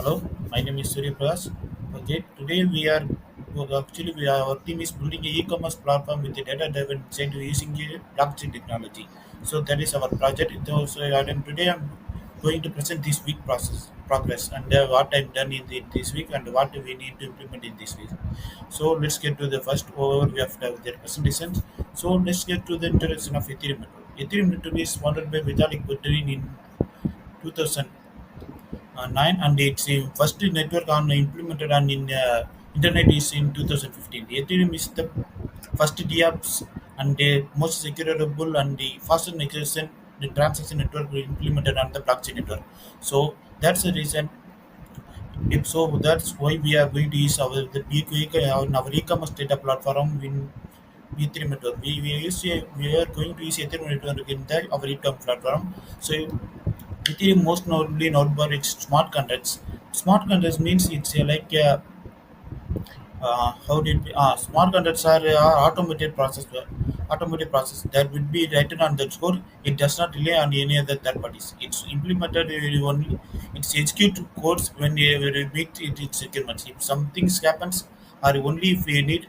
Hello, my name is Surya Prakash. Okay, today our team is building a e-commerce platform with a data-driven design using a blockchain technology. So that is our project. Today I'm going to present this week process progress and what I've done this week and what we need to implement in this week. So let's get to the first overview of the presentations. So let's get to the introduction of Ethereum network. Ethereum network is founded by Vitalik Buterin in 2009 and its first network on implemented on in internet is in 2015. Ethereum is the first DApps and the most secureable and the fastest the transaction network we implemented on the blockchain network. So that's the reason. If so, that's why we are going to use our e-commerce data platform in Ethereum network. We are going to use Ethereum network in our e-commerce platform. So Ethereum most notably known for its smart contracts. Smart contracts means it's how did smart contracts are automated process that will be written on the code. It does not rely on any other third parties. It's implemented only. It's execute codes when you meet its requirements. If something happens, or only if we need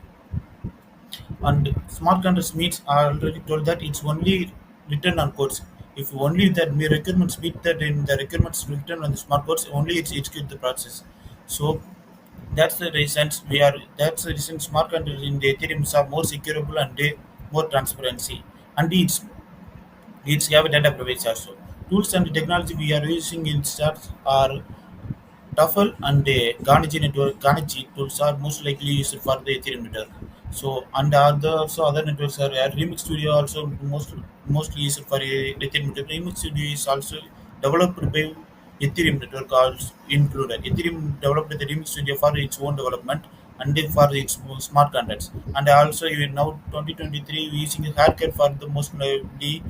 and smart contracts means I already told that it's only written on codes. If only that my requirements meet that in the requirements written on the smart codes, only it's execute the process. So that's the reason smart contracts in the Ethereum are more secureable and more transparency. And it's have a data privacy also. Tools and technology we are using in stars are Truffle and Ganachi tools are most likely used for the Ethereum network. So and other networks are Remix Studio also mostly used for Ethereum network. Remix Studio is also developed by Ethereum network also included. Ethereum developed the Remix Studio for its own development and for its smart contracts. And also even now 2023 we using Haircut for the most likely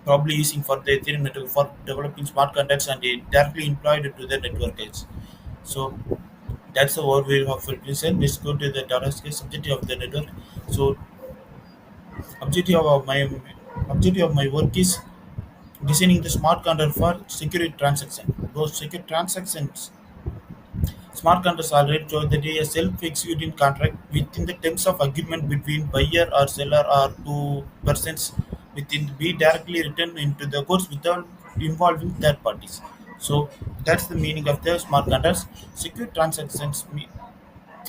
probably using for the Ethereum network for developing smart contracts and it directly employed to the network edge. So that's the overview of represent. Let's go to the data scale objective of the network. So objective of my objective of my work is designing the smart contract for secure transaction. Those secure transactions smart contracts already show that a self-executing contract within the terms of agreement between buyer or seller or two persons within be directly written into the codes without involving third parties. So that's the meaning of the smart contracts. Secure transactions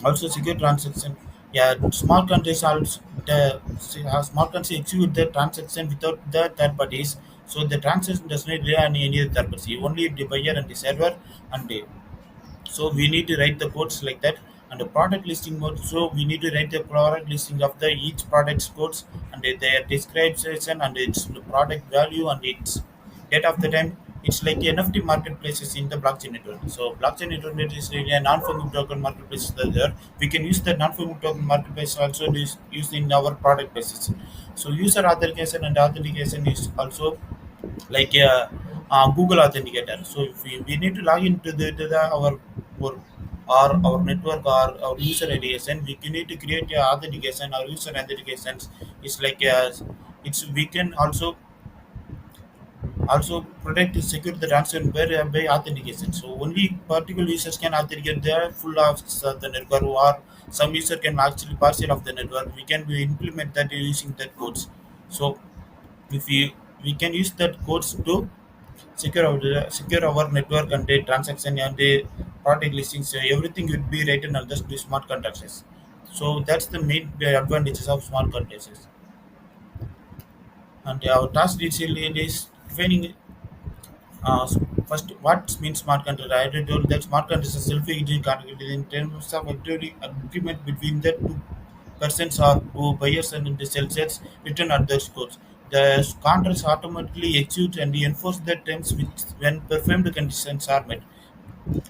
also secure transaction. Yeah, smart contracts also the smart contracts execute the transaction without the third parties. So the transaction does not rely on any other third party, only the buyer and the server and the so we need to write the codes like that and the product listing mode. So we need to write the product listing of the each product's codes and their description and its product value and its date of the time. It's like NFT marketplaces in the blockchain network. So blockchain network is really a non-fungible token marketplace there. We can use the non-fungible token marketplace also used in our product basis. So user authentication and authentication is also like Google Authenticator. So if we need to log into our our network or our user identification, we can need to create a authentication or user authentications. It's like it's we can also protect and secure the transaction by authentication. So only particular users can authenticate the full of the network or some user can actually partial of the network. We can implement that using that codes. So if we can use that codes to secure our network and the transaction and the product listings. Everything will be written on the smart contracts. So that's the main advantages of smart contracts. And our task detail is defining uh, first what means smart contract. I already told that smart contract is a self-executing contract in terms of agreement between the two persons or two buyers and the sellers written at their scores. The contracts automatically execute and enforce the terms when performed conditions are met.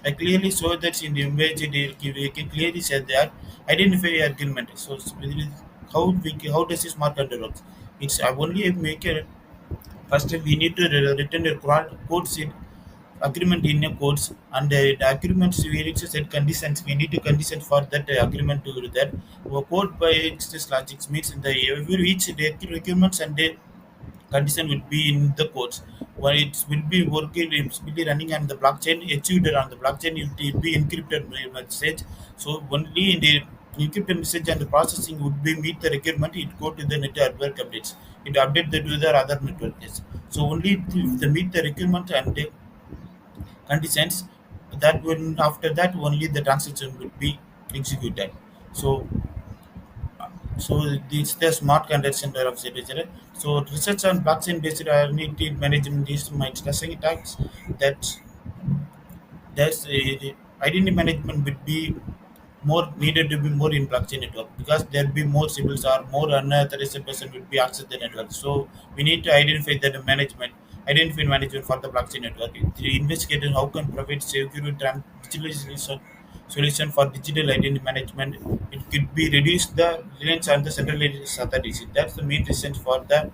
I clearly saw that in the image we can clearly say that identify agreement. So how does this smart contract works? It's I only make a first we need to return a codes in agreement in a codes and the agreements we reach a set conditions we need to condition for that agreement to do that. Our code by its logic means in the every each requirements and condition will be in the codes. While it will be working, it will be running on the blockchain, achieved on the blockchain, it will be encrypted message. So only in the encrypted message and the processing would be meet the requirement, it go to the network updates. It update the to the other networks. So only if they meet the requirement and the conditions, that when after that only the transaction will be executed. So this the smart contract center of citizen. So research on blockchain based identity management is my stressing attacks that that's identity management would be more needed to be more in blockchain network because there'll be more civils or more unauthorized person will be access the network. So we need to identify management for the blockchain network. To investigate how can provide secure digital solution for digital identity management. It could be reduce the reliance on the centralized authorities. That's the main reason for the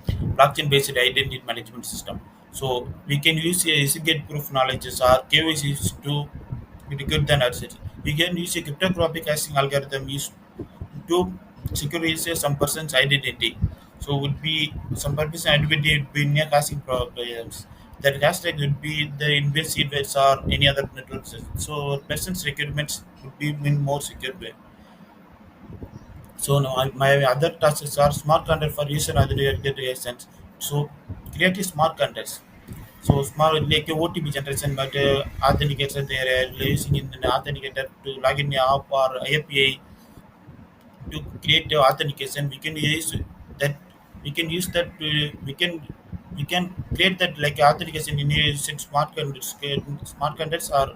blockchain based identity management system. So we can use a secret proof knowledge or KYC to good than others. We can use a cryptographic hashing algorithm used to secure some person's identity. So would be some person's identity would be near hashing programs. That hashtag would be the invasive or any other networks. So person's requirements would be in more secure way. So now my other tasks are smart content for user authentications. So create a smart contents. So smart like a OTP generation, but authenticator they are using in the authenticator to log in the app or API to create the authentication. We can use that. We can use that. We can create that like authentication in using smart contents. Smart contents are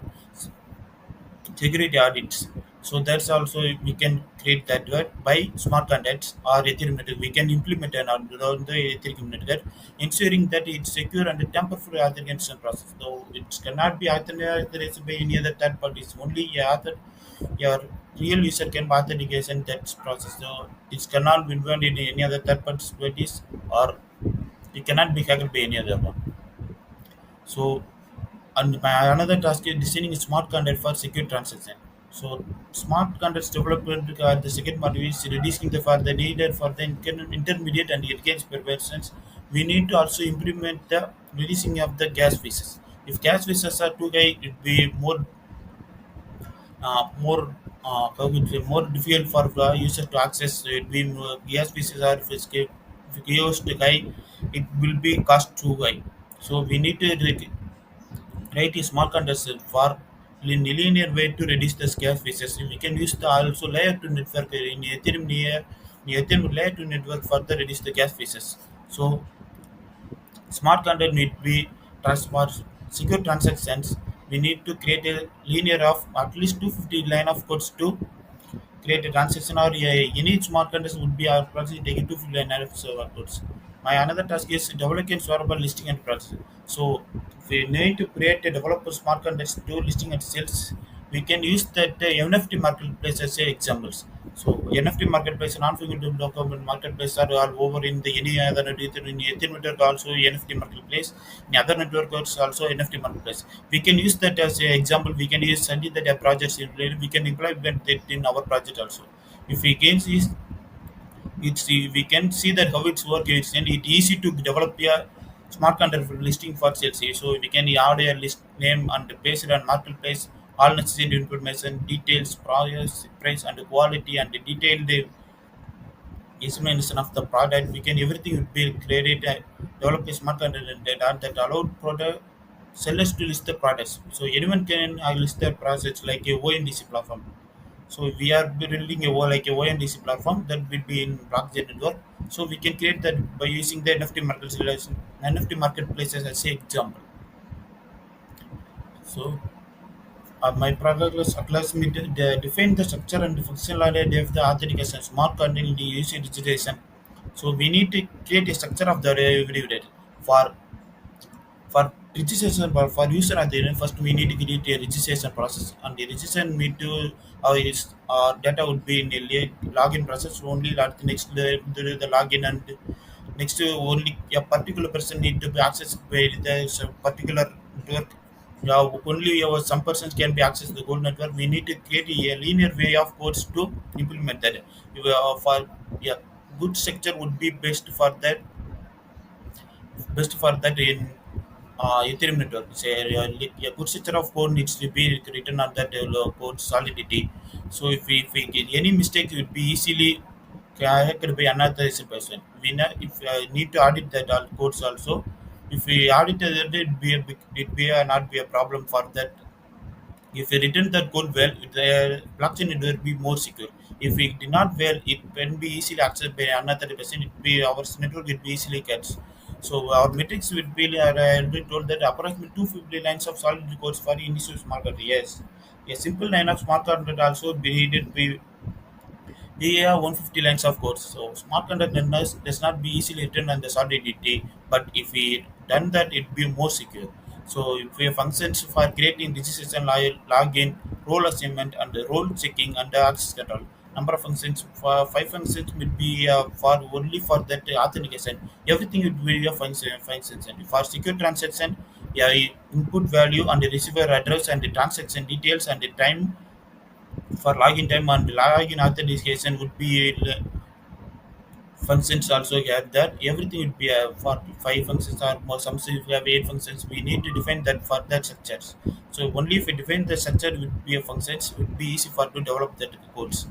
security audits. So that's also we can create that by smart contracts or Ethereum network. We can implement an on the Ethereum network, ensuring that it's secure and tamper-free authentication process. Though it cannot be authorized by any other third parties. Only your real user can authentication that process. So it cannot be invented in any other third parties or it cannot be hacked by any other one. So and my another task is designing a smart contract for secure transaction. So smart contracts development the second module is reducing the for the needed for the intermediate and advanced perversions. We need to also implement the reducing of the gas fees. If gas fees are too high, it will be how would say, more difficult for the user to access. It will be gas fees are if it goes too high, it will be cost too high. So we need to write a small condenser for linear way to reduce the scale features. We can use the also layer to network in Ethereum layer to network further reduce the gas features. So smart contract need to be transfer secure transactions. We need to create a linear of at least 250 line of codes to create a transaction or any smart contract would be our process taking 250 line of server codes. My another task is developing server listing and process. So if we need to create a developer smart contracts to listing and sales, we can use that NFT marketplace as a examples. So NFT marketplace, non-fungible document marketplace are all over in the any other network. In Ethereum network also NFT marketplace. In other networks also NFT marketplace. We can use that as an example. We can use suddenly that a project we can implement it in our project also. If we can see it's we can see that how it's work. It's easy to develop a smart contract for listing for sales. So we can add a list name and based on marketplace, all necessary information, details, price and quality and detailed explanation of the product. We can everything will be created, develop a smart contract and data that allowed product sellers to list the products. So anyone can list their products like a ONDC platform. So we are building like a ONDC platform that will be in blockchain network. So we can create that by using the NFT marketplaces as an example. So my project was class me define the structure and functionality of the authentication, smart content in the user registration. So we need to create a structure of the every for for registration for user at the end, first we need to create a registration process and the registration need to data would be in a login process only at the next the login and next to only a particular person need to be accessed by the particular network. Yeah, only some persons can be accessed the gold network. We need to create a linear way of codes to implement that. For yeah, good structure would be best for that best for that in Ethereum network. Say a good structure of code needs to be written on that code solidity. So if we get any mistake, it would be easily corrected by another person. If need to audit that all codes also. If we audit it, not be a problem for that. If we written that code well, the blockchain it will be more secure. If we did not well, it can be easily accessed by another person. It be our network will be easily catch. So our metrics will be already told that approximately 250 lines of solid codes for initial smart contract. Yes, a simple line of smart contract also be needed be we have 150 lines of code. So smart contract does not be easily written on the solidity, but if we done that, it be more secure. So if we have functions for creating registration, login, role assignment, and the role checking and the access control. Number of functions for 5 functions will be for only for that authentication. Everything will be a functions and for secure transaction, yeah, input value and the receiver address and the transaction details and the time for login time and login authentication would be functions also have that everything would be for 5 functions or more some if we have 8 functions we need to define that for that structures. So only if we define the structure would be a functions would be easy for to develop that codes.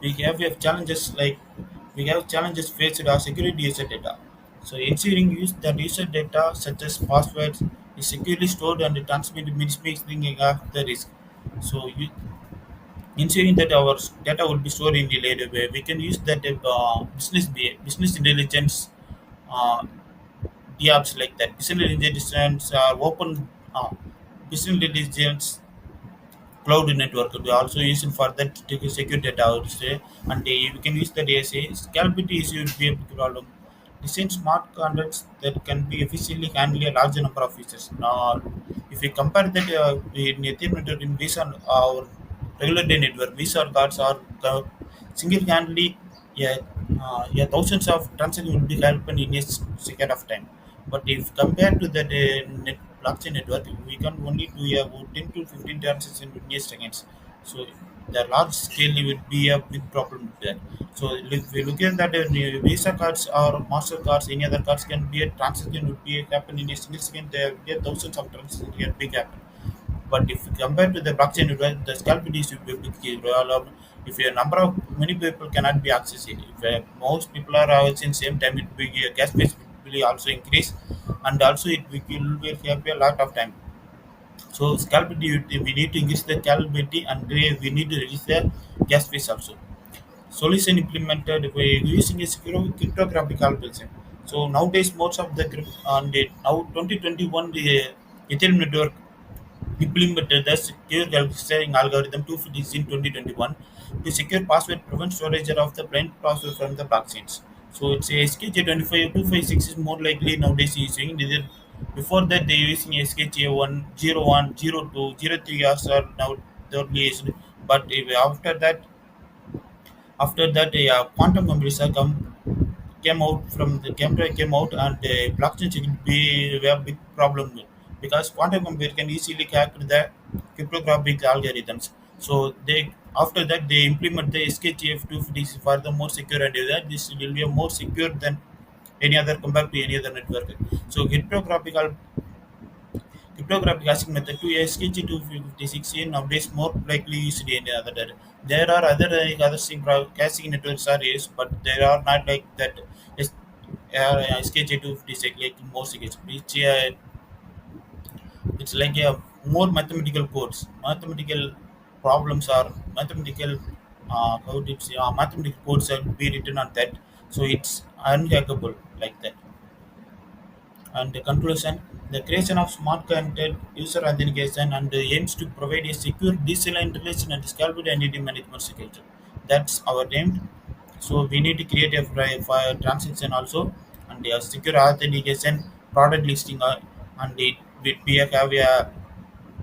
We have challenges like we have challenges faced our security user data. So ensuring use that user data such as passwords is securely stored and transmitted means making the risk. So ensuring that our data will be stored in the later way. We can use that business intelligence uh, apps like that. Business intelligence open business intelligence cloud network. We also use it for that to secure data. I would say, and we can use that as a scalability issue will be a big problem. Design smart contracts that can be efficiently handle a larger number of users. Now, if we compare that in Ethereum network in Visa or regular day network, Visa cards are single-handedly yeah, thousands of transactions will be happened in a second of time. But if compared to the blockchain network, we can only do about 10 to 15 transactions in a seconds. So the large scale will be a big problem there. So if we look at that, Visa cards or Master cards, any other cards can be a transaction would be happen in a single second. There will be thousands of transactions can be happen. But if you compare to the blockchain network, the scalability is a big problem. If a number of many people cannot be accessed, if most people are accessing same time, it will be gas price will also increase, and also will have a lot of time. So scalability, we need to increase the scalability, and we need to reduce the gas fees also. Solution implemented by using a secure cryptographic algorithm. So nowadays, most of the on the now 2021 the Ethereum network implemented the secure sharing algorithm 250 in 2021 to secure password prevent storage of the blind password from the blockchains. So it's a SKJ 256 is more likely nowadays using. Before that they using SKJ 101, 02, 03 years are now the used. But after that, quantum computers are came out from the camera came out and blockchain will be a big problem because quantum computer can easily crack the cryptographic algorithms. So they after that they implement the SKTF 250 for the more secure and that this will be a more secure than any other compared to any other network. So cryptographic hashing method to SKG 256 is nowadays more likely used in other. There are other caching networks are used, but they are not like that. Yes, SKG 256 like more secure. It's like a more mathematical codes, mathematical problems are mathematical mathematical codes are be written on that, so it's unhackable like that. And the conclusion, the creation of smart content user authentication and aims to provide a secure decentralized and scalable identity management security. That's our aim. So we need to create a for transaction also and a secure authentication product listing and it will be have a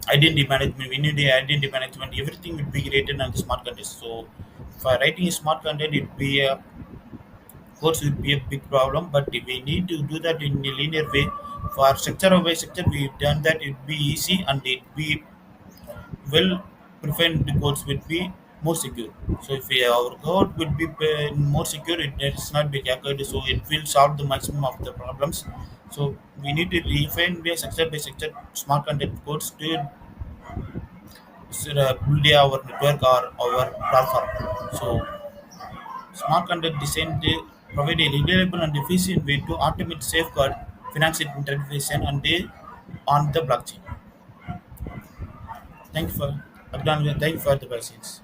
identity management. We need the identity management. Everything will be created on the smart content. So for writing smart content, it will be a course will be a big problem, but we need to do that in a linear way. For structure by structure, we've done that. It be easy and it be well preferred course would be more secure. So if our code would be more secure, it is not be hacked, so it will solve the maximum of the problems. So we need to refine by sector smart content codes to build our network or our platform. So smart content design they provide a reliable and efficient way to automate safeguard financial intervention and they on the blockchain. Thank you for Abdul. Thank you for the questions.